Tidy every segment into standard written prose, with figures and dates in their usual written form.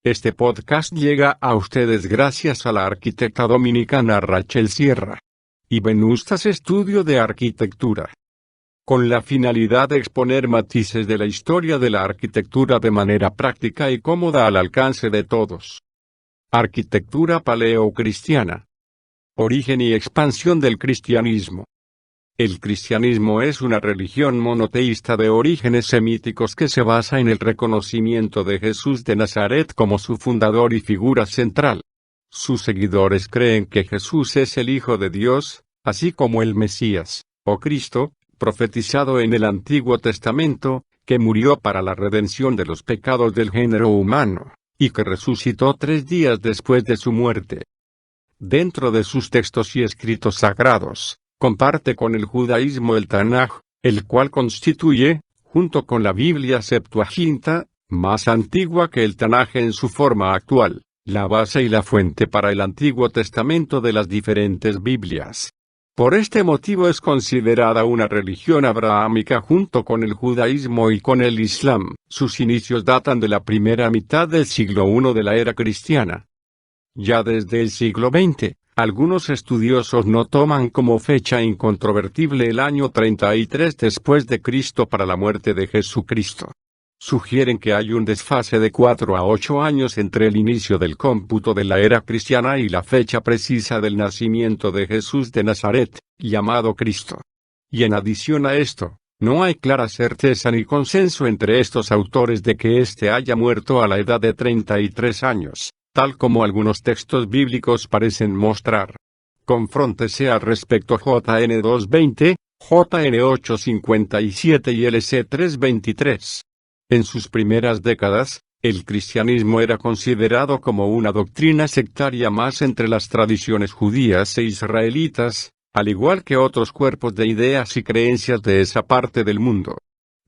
Este podcast llega a ustedes gracias a la arquitecta dominicana Rachel Sierra y Venustas Estudio de Arquitectura, con la finalidad de exponer matices de la historia de la arquitectura de manera práctica y cómoda al alcance de todos. Arquitectura paleocristiana. Origen y expansión del cristianismo. El cristianismo es una religión monoteísta de orígenes semíticos que se basa en el reconocimiento de Jesús de Nazaret como su fundador y figura central. Sus seguidores creen que Jesús es el Hijo de Dios, así como el Mesías, o Cristo, profetizado en el Antiguo Testamento, que murió para la redención de los pecados del género humano, y que resucitó 3 días después de su muerte. Dentro de sus textos y escritos sagrados, comparte con el judaísmo el Tanaj, el cual constituye, junto con la Biblia Septuaginta, más antigua que el Tanaj en su forma actual, la base y la fuente para el Antiguo Testamento de las diferentes Biblias. Por este motivo es considerada una religión abrahámica junto con el judaísmo y con el islam. Sus inicios datan de la primera mitad del siglo I de la era cristiana. Ya desde el siglo XX, algunos estudiosos no toman como fecha incontrovertible el año 33 después de Cristo para la muerte de Jesucristo. Sugieren que hay un desfase de 4 a 8 años entre el inicio del cómputo de la era cristiana y la fecha precisa del nacimiento de Jesús de Nazaret, llamado Cristo. Y en adición a esto, no hay clara certeza ni consenso entre estos autores de que éste haya muerto a la edad de 33 años. Tal como algunos textos bíblicos parecen mostrar. Confróntese al respecto JN 2:20, JN 8:57 y LC 3:23. En sus primeras décadas, el cristianismo era considerado como una doctrina sectaria más entre las tradiciones judías e israelitas, al igual que otros cuerpos de ideas y creencias de esa parte del mundo.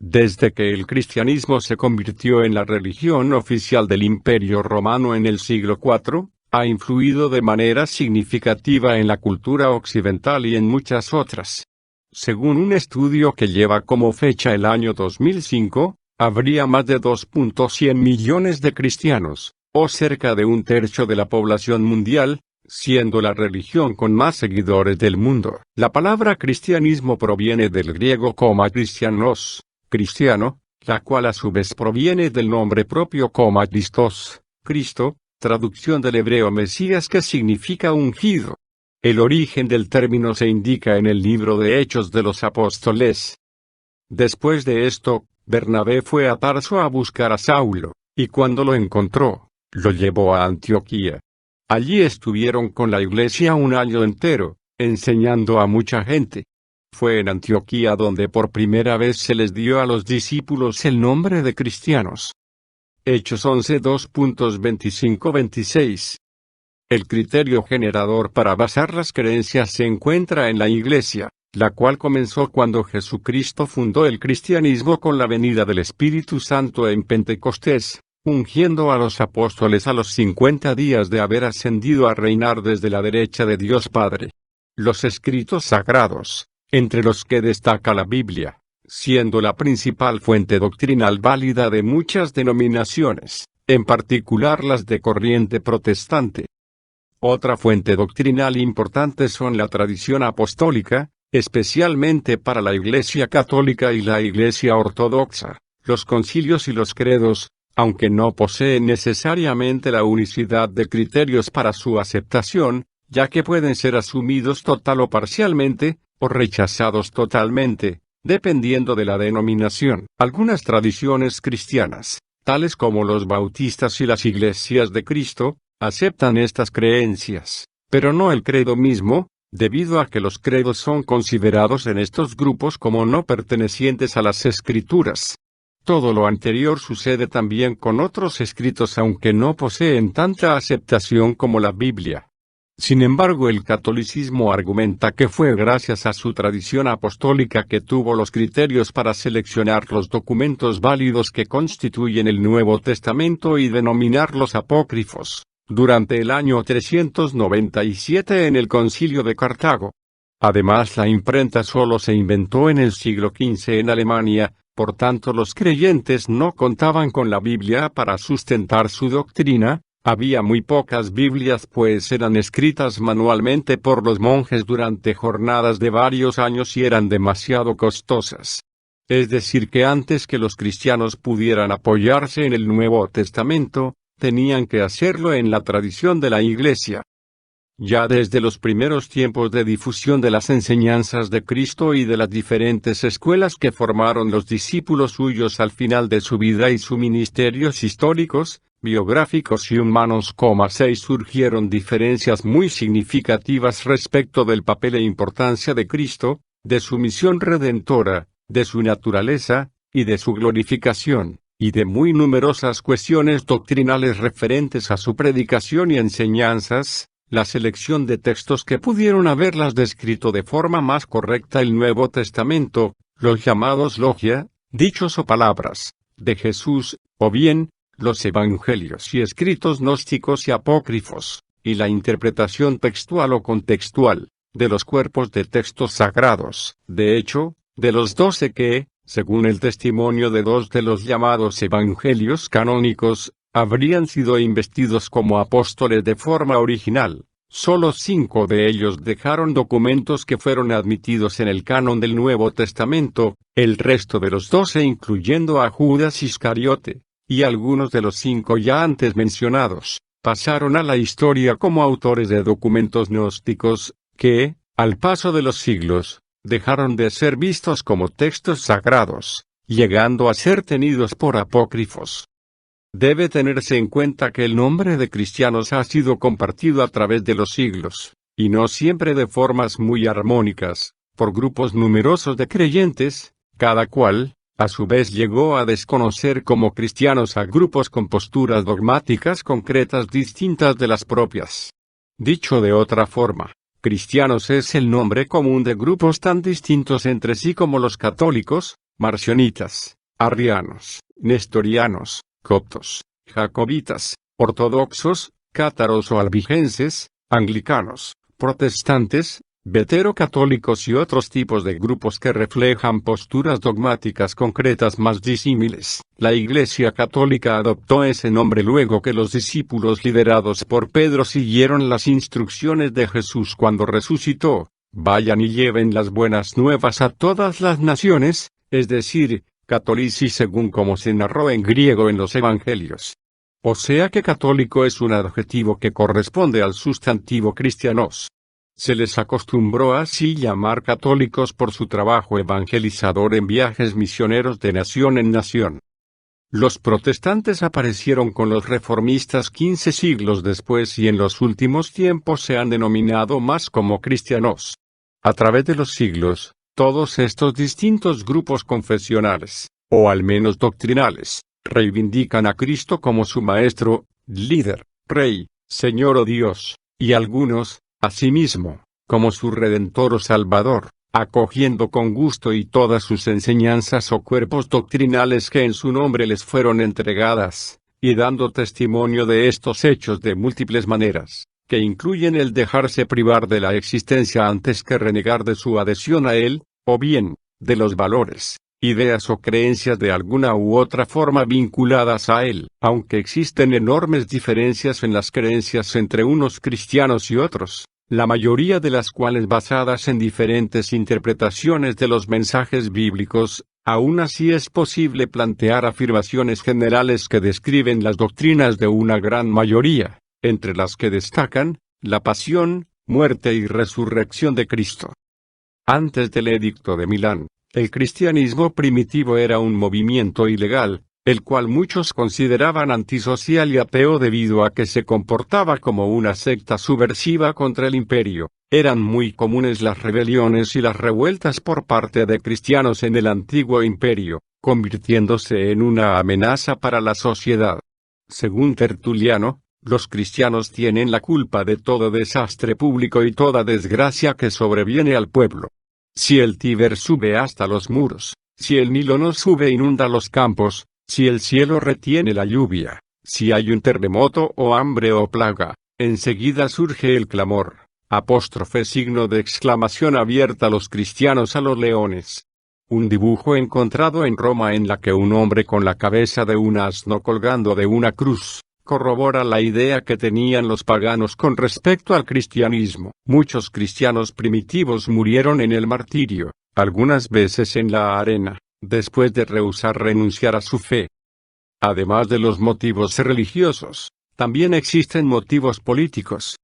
Desde que el cristianismo se convirtió en la religión oficial del Imperio Romano en el siglo IV, ha influido de manera significativa en la cultura occidental y en muchas otras. Según un estudio que lleva como fecha el año 2005, habría más de 2.100 millones de cristianos, o cerca de 1/3 de la población mundial, siendo la religión con más seguidores del mundo. La palabra cristianismo proviene del griego christianos, cristiano, la cual a su vez proviene del nombre propio Christos, Cristo, traducción del hebreo Mesías que significa ungido. El origen del término se indica en el libro de Hechos de los Apóstoles. Después de esto, Bernabé fue a Tarso a buscar a Saulo, y cuando lo encontró, lo llevó a Antioquía. Allí estuvieron con la iglesia 1 año entero, enseñando a mucha gente. Fue en Antioquía donde por primera vez se les dio a los discípulos el nombre de cristianos. Hechos 11 2.25-26. El criterio generador para basar las creencias se encuentra en la Iglesia, la cual comenzó cuando Jesucristo fundó el cristianismo con la venida del Espíritu Santo en Pentecostés, ungiendo a los apóstoles a los 50 días de haber ascendido a reinar desde la derecha de Dios Padre. Los escritos sagrados, entre los que destaca la Biblia, siendo la principal fuente doctrinal válida de muchas denominaciones, en particular las de corriente protestante. Otra fuente doctrinal importante son la tradición apostólica, especialmente para la Iglesia Católica y la Iglesia Ortodoxa, los concilios y los credos, aunque no poseen necesariamente la unicidad de criterios para su aceptación, ya que pueden ser asumidos total o parcialmente, o rechazados totalmente, dependiendo de la denominación. Algunas tradiciones cristianas, tales como los bautistas y las iglesias de Cristo, aceptan estas creencias, pero no el credo mismo, debido a que los credos son considerados en estos grupos como no pertenecientes a las Escrituras. Todo lo anterior sucede también con otros escritos aunque no poseen tanta aceptación como la Biblia. Sin embargo, el catolicismo argumenta que fue gracias a su tradición apostólica que tuvo los criterios para seleccionar los documentos válidos que constituyen el Nuevo Testamento y denominarlos apócrifos, durante el año 397 en el Concilio de Cartago. Además, la imprenta solo se inventó en el siglo XV en Alemania, Por tanto, los creyentes no contaban con la Biblia para sustentar su doctrina. Había muy pocas Biblias, pues eran escritas manualmente por los monjes durante jornadas de varios años y eran demasiado costosas. Es decir, que antes que los cristianos pudieran apoyarse en el Nuevo Testamento, tenían que hacerlo en la tradición de la Iglesia. Ya desde los primeros tiempos de difusión de las enseñanzas de Cristo y de las diferentes escuelas que formaron los discípulos suyos al final de su vida y sus ministerios históricos, biográficos y humanos, 6 surgieron diferencias muy significativas respecto del papel e importancia de Cristo, de su misión redentora, de su naturaleza, y de su glorificación, y de muy numerosas cuestiones doctrinales referentes a su predicación y enseñanzas. La selección de textos que pudieron haberlas descrito de forma más correcta el Nuevo Testamento, los llamados logia, dichos o palabras, de Jesús, o bien, los evangelios y escritos gnósticos y apócrifos, y la interpretación textual o contextual, de los cuerpos de textos sagrados. De hecho, de los 12 que, según el testimonio de 2 de los llamados evangelios canónicos, habrían sido investidos como apóstoles de forma original, solo 5 de ellos dejaron documentos que fueron admitidos en el canon del Nuevo Testamento. El resto de los 12, incluyendo a Judas Iscariote, y algunos de los 5 ya antes mencionados, pasaron a la historia como autores de documentos gnósticos, que, al paso de los siglos, dejaron de ser vistos como textos sagrados, llegando a ser tenidos por apócrifos. Debe tenerse en cuenta que el nombre de cristianos ha sido compartido a través de los siglos, y no siempre de formas muy armónicas, por grupos numerosos de creyentes, cada cual, a su vez, llegó a desconocer como cristianos a grupos con posturas dogmáticas concretas distintas de las propias. Dicho de otra forma, cristianos es el nombre común de grupos tan distintos entre sí como los católicos, marcionitas, arrianos, nestorianos, coptos, jacobitas, ortodoxos, cátaros o albigenses, anglicanos, protestantes, veterocatólicos y otros tipos de grupos que reflejan posturas dogmáticas concretas más disímiles. La Iglesia Católica adoptó ese nombre luego que los discípulos liderados por Pedro siguieron las instrucciones de Jesús cuando resucitó: vayan y lleven las buenas nuevas a todas las naciones, es decir, catolici según como se narró en griego en los evangelios. O sea que católico es un adjetivo que corresponde al sustantivo cristianos. Se les acostumbró así llamar católicos por su trabajo evangelizador en viajes misioneros de nación en nación. Los protestantes aparecieron con los reformistas 15 siglos después y en los últimos tiempos se han denominado más como cristianos. A través de los siglos, todos estos distintos grupos confesionales, o al menos doctrinales, reivindican a Cristo como su maestro, líder, rey, señor o Dios, y algunos, asimismo, como su redentor o salvador, acogiendo con gusto y todas sus enseñanzas o cuerpos doctrinales que en su nombre les fueron entregadas, y dando testimonio de estos hechos de múltiples maneras, que incluyen el dejarse privar de la existencia antes que renegar de su adhesión a él, o bien, de los valores, ideas o creencias de alguna u otra forma vinculadas a él. Aunque existen enormes diferencias en las creencias entre unos cristianos y otros, la mayoría de las cuales basadas en diferentes interpretaciones de los mensajes bíblicos, aún así es posible plantear afirmaciones generales que describen las doctrinas de una gran mayoría, entre las que destacan la pasión, muerte y resurrección de Cristo. Antes del Edicto de Milán, el cristianismo primitivo era un movimiento ilegal, el cual muchos consideraban antisocial y ateo debido a que se comportaba como una secta subversiva contra el imperio. Eran muy comunes las rebeliones y las revueltas por parte de cristianos en el antiguo imperio, convirtiéndose en una amenaza para la sociedad. Según Tertuliano, los cristianos tienen la culpa de todo desastre público y toda desgracia que sobreviene al pueblo. Si el Tíber sube hasta los muros, si el Nilo no sube e inunda los campos, si el cielo retiene la lluvia, si hay un terremoto o hambre o plaga, enseguida surge el clamor, apóstrofe signo de exclamación abierta los cristianos a los leones. Un dibujo encontrado en Roma en la que un hombre con la cabeza de un asno colgando de una cruz, corrobora la idea que tenían los paganos con respecto al cristianismo. Muchos cristianos primitivos murieron en el martirio, algunas veces en la arena, después de rehusar renunciar a su fe. Además de los motivos religiosos, también existen motivos políticos.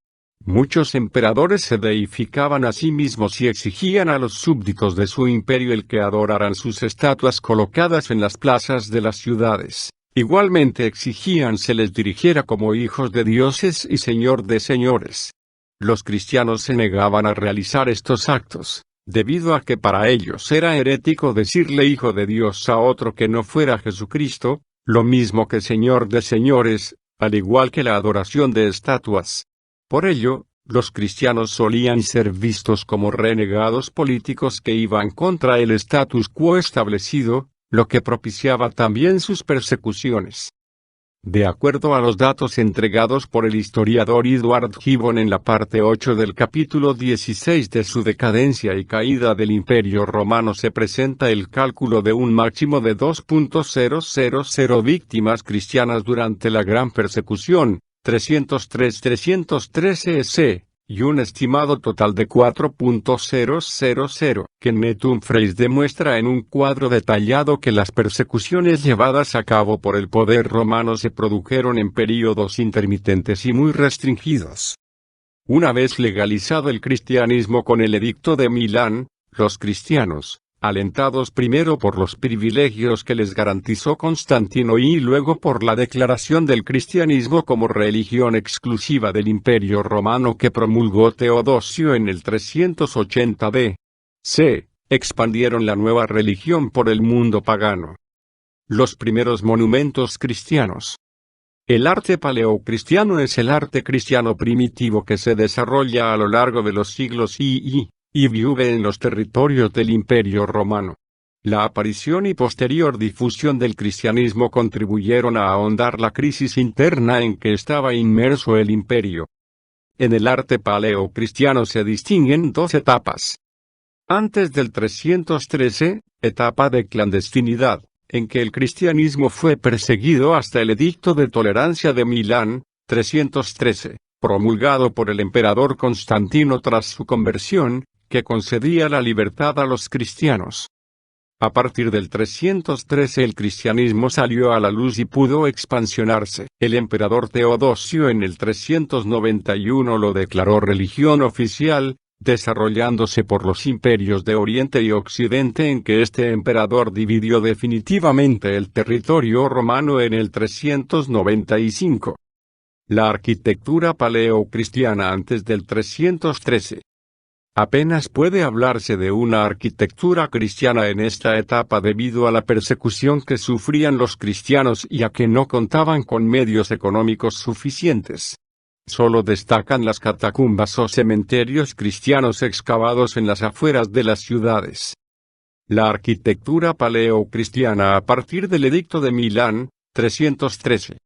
Muchos emperadores se deificaban a sí mismos y exigían a los súbditos de su imperio el que adoraran sus estatuas colocadas en las plazas de las ciudades. Igualmente exigían se les dirigiera como hijos de dioses y señor de señores. Los cristianos se negaban a realizar estos actos, debido a que para ellos era herético decirle hijo de Dios a otro que no fuera Jesucristo, lo mismo que señor de señores, al igual que la adoración de estatuas. Por ello, los cristianos solían ser vistos como renegados políticos que iban contra el status quo establecido, lo que propiciaba también sus persecuciones. De acuerdo a los datos entregados por el historiador Edward Gibbon en la parte 8 del capítulo 16 de su Decadencia y Caída del Imperio Romano se presenta el cálculo de un máximo de 2.000 víctimas cristianas durante la Gran Persecución, 303 EC, y un estimado total de 4.000, que Humphreys demuestra en un cuadro detallado que las persecuciones llevadas a cabo por el poder romano se produjeron en períodos intermitentes y muy restringidos. Una vez legalizado el cristianismo con el Edicto de Milán, los cristianos, alentados primero por los privilegios que les garantizó Constantino y luego por la declaración del cristianismo como religión exclusiva del Imperio Romano que promulgó Teodosio en el 380 d.C., expandieron la nueva religión por el mundo pagano. Los primeros monumentos cristianos. El arte paleocristiano es el arte cristiano primitivo que se desarrolla a lo largo de los siglos y vive en los territorios del Imperio Romano. La aparición y posterior difusión del cristianismo contribuyeron a ahondar la crisis interna en que estaba inmerso el imperio. En el arte paleocristiano se distinguen dos etapas. Antes del 313, etapa de clandestinidad, en que el cristianismo fue perseguido hasta el Edicto de Tolerancia de Milán, 313, promulgado por el emperador Constantino tras su conversión, que concedía la libertad a los cristianos. A partir del 313 el cristianismo salió a la luz y pudo expansionarse. El emperador Teodosio en el 391 lo declaró religión oficial, desarrollándose por los imperios de Oriente y Occidente en que este emperador dividió definitivamente el territorio romano en el 395. La arquitectura paleocristiana antes del 313. Apenas puede hablarse de una arquitectura cristiana en esta etapa debido a la persecución que sufrían los cristianos y a que no contaban con medios económicos suficientes. Solo destacan las catacumbas o cementerios cristianos excavados en las afueras de las ciudades. La arquitectura paleocristiana a partir del Edicto de Milán, 313.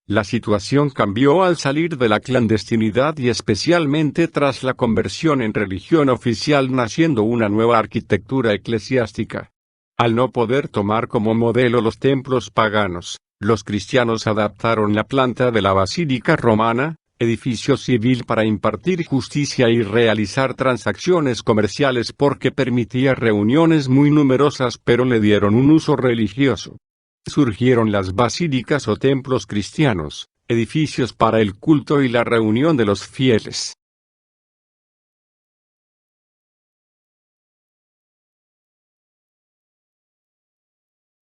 La situación cambió al salir de la clandestinidad y especialmente tras la conversión en religión oficial naciendo una nueva arquitectura eclesiástica. Al no poder tomar como modelo los templos paganos, los cristianos adaptaron la planta de la Basílica Romana, edificio civil para impartir justicia y realizar transacciones comerciales porque permitía reuniones muy numerosas pero le dieron un uso religioso. Surgieron las basílicas o templos cristianos, edificios para el culto y la reunión de los fieles.